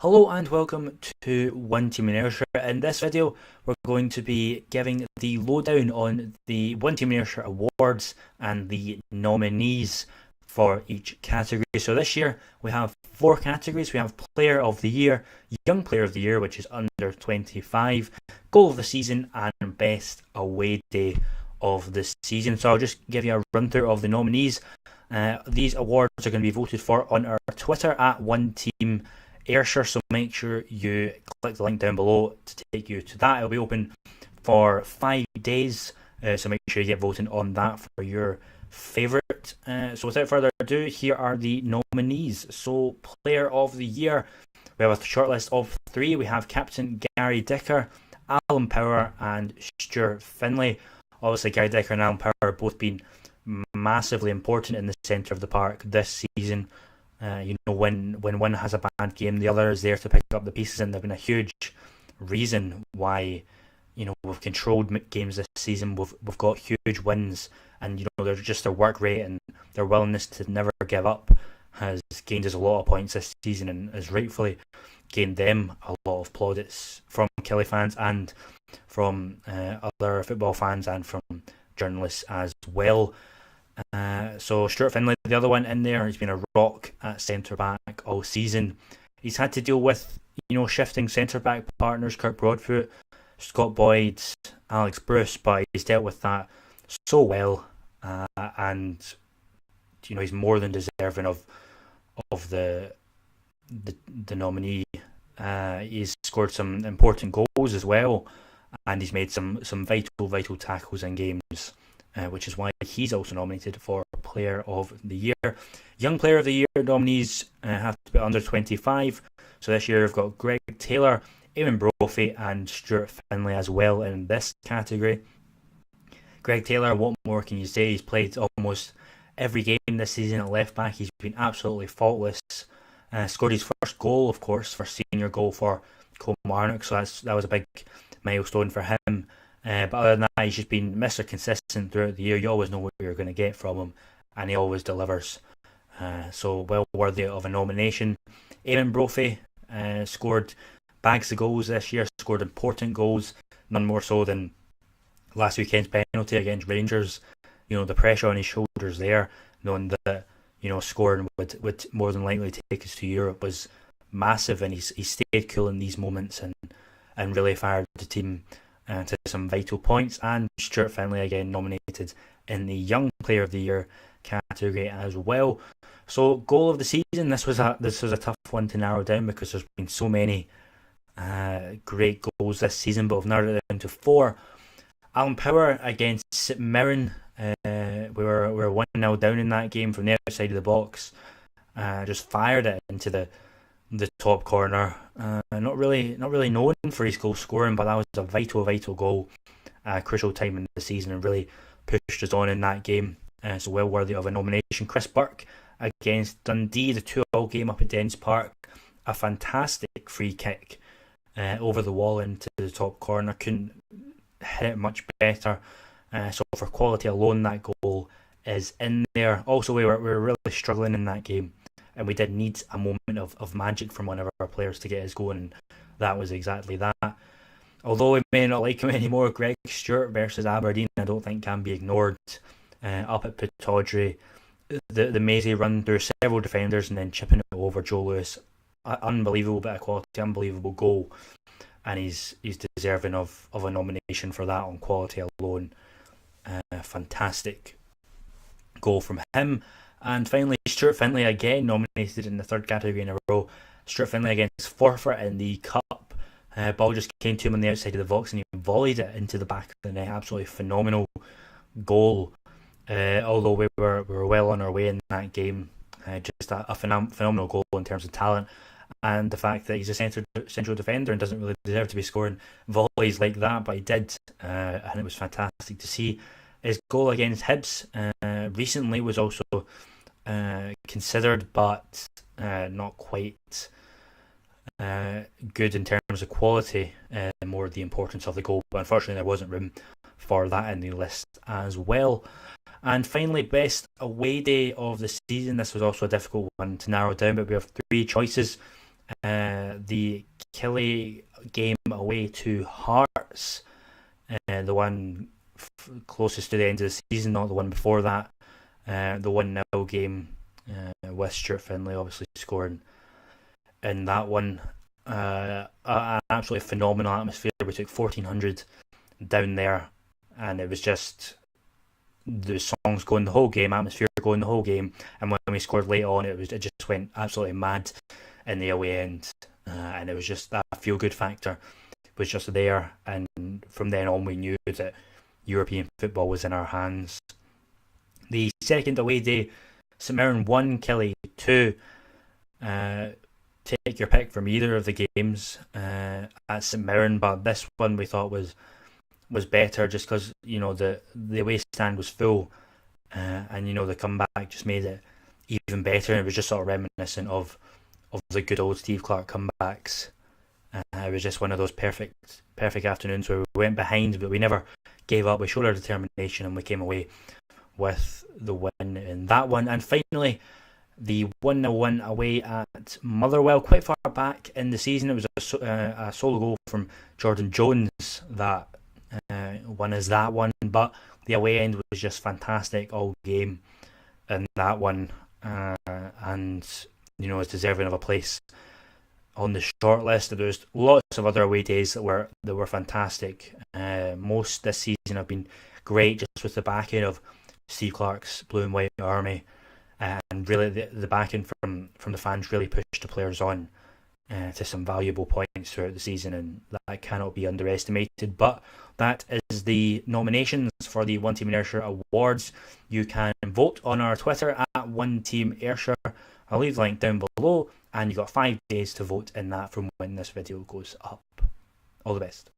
Hello and welcome to One Team Inertia. In this video, we're going to be giving the lowdown on the One Team Inertia awards and the nominees for each category. So this year we have four categories. We have Player of the Year, Young Player of the Year, which is under 25, Goal of the Season, and Best Away Day of the season. So I'll just give you a run through of the nominees. These awards are going to be voted for on our Twitter at One Team Ayrshire, so make sure you click the link down below to take you to that. It'll be open for 5 days, so make sure you get voting on that for your favourite. So without further ado, here are the nominees. So Player of the Year, we have a shortlist of 3. We have Captain Gary Dicker, Alan Power and Stuart Finlay. Obviously Gary Dicker and Alan Power have both been massively important in the centre of the park this season. When one has a bad game, the other is there to pick up the pieces, and they've been a huge reason why we've controlled games this season. We've got huge wins, and they're just their work rate and their willingness to never give up has gained us a lot of points this season, and has rightfully gained them a lot of plaudits from Kelly fans and from other football fans and from journalists as well. So Stuart Finlay, the other one in there, he's been a rock at centre back all season. He's had to deal with shifting centre back partners, Kirk Broadfoot, Scott Boyd, Alex Bruce, but he's dealt with that so well, and he's more than deserving of the nominee. He's scored some important goals as well, and he's made some vital tackles in games. Which is why he's also nominated for Player of the Year. Young Player of the Year nominees have to be under 25. So this year we've got Greg Taylor, Eamon Brophy and Stuart Finlay as well in this category. Greg Taylor, what more can you say? He's played almost every game this season at left back. He's been absolutely faultless. Scored his first goal, of course, for senior goal for Kilmarnock. So that was a big milestone for him. But other than that, he's just been Mr. Consistent throughout the year. You always know what you're going to get from him, and he always delivers. So well worthy of a nomination. Eamon Brophy scored bags of goals this year, scored important goals, none more so than last weekend's penalty against Rangers. The pressure on his shoulders there, knowing that scoring would more than likely take us to Europe, was massive, and he stayed cool in these moments and really fired the team to some vital points. And Stuart Finlay again nominated in the Young Player of the Year category as well. So Goal of the Season, this was a tough one to narrow down because there's been so many great goals this season, but we've narrowed it down to 4. Alan Power against St Mirren, we were 1-0 down in that game from the outside of the box, just fired it into the top corner. Not really known for his goal scoring, but that was a vital goal, crucial time in the season, and really pushed us on in that game. So well worthy of a nomination. Chris Burke against Dundee, the 2-2 game up at Dens Park, a fantastic free kick over the wall into the top corner. Couldn't hit it much better. So for quality alone, that goal is in there. Also, we were really struggling in that game, and we did need a moment of magic from one of our players to get us going, and that was exactly that. Although we may not like him anymore, Greg Stewart versus Aberdeen, I don't think can be ignored. Up at Pittodrie, the mazy run through several defenders and then chipping it over Joe Lewis. Unbelievable bit of quality, unbelievable goal, and he's deserving of a nomination for that on quality alone. Fantastic goal from him. And finally, Stuart Finlay again nominated in the third category in a row. Stuart Finlay against Forfar in the Cup. Ball just came to him on the outside of the box and he volleyed it into the back of the net. Absolutely phenomenal goal. Although we were well on our way in that game. Just a phenomenal goal in terms of talent. And the fact that he's a central defender and doesn't really deserve to be scoring volleys like that, but he did. And it was fantastic to see. His goal against Hibs recently was also considered, but not quite good in terms of quality, more the importance of the goal. But unfortunately, there wasn't room for that in the list as well. And finally, best away day of the season. This was also a difficult one to narrow down, but we have 3 choices. the Killie game away to Hearts, the one closest to the end of the season, not the one before that. The 1-0 game with Stuart Finlay obviously scoring in that one. An absolutely phenomenal atmosphere. We took 1,400 down there, and it was just the songs going the whole game, atmosphere going the whole game, and when we scored late on, it just went absolutely mad in the away end, and it was just that feel good factor was just there, and from then on we knew that European football was in our hands. The second away day, St Mirren 1, Killie 2. Take your pick from either of the games at St Mirren, but this one we thought was better just because the away stand was full, and the comeback just made it even better. And it was just sort of reminiscent of the good old Steve Clarke comebacks. It was just one of those perfect afternoons where we went behind, but we never gave up. We showed our determination, and we came away with the win in that one. And finally, the 1-1 away at Motherwell, quite far back in the season. It was a solo goal from Jordan Jones that won us that one, but the away end was just fantastic all game in that one, and is deserving of a place on the short list. There was lots of other away days that were fantastic. Most this season have been great, just with the backing of Steve Clarke's Blue and White Army, and really the backing from the fans really pushed the players on to some valuable points throughout the season, and that cannot be underestimated. But that is the nominations for the One Team Ayrshire Awards. You can vote on our Twitter at One Team Ayrshire. I'll leave the link down below, and you've got 5 days to vote in that from when this video goes up. All the best.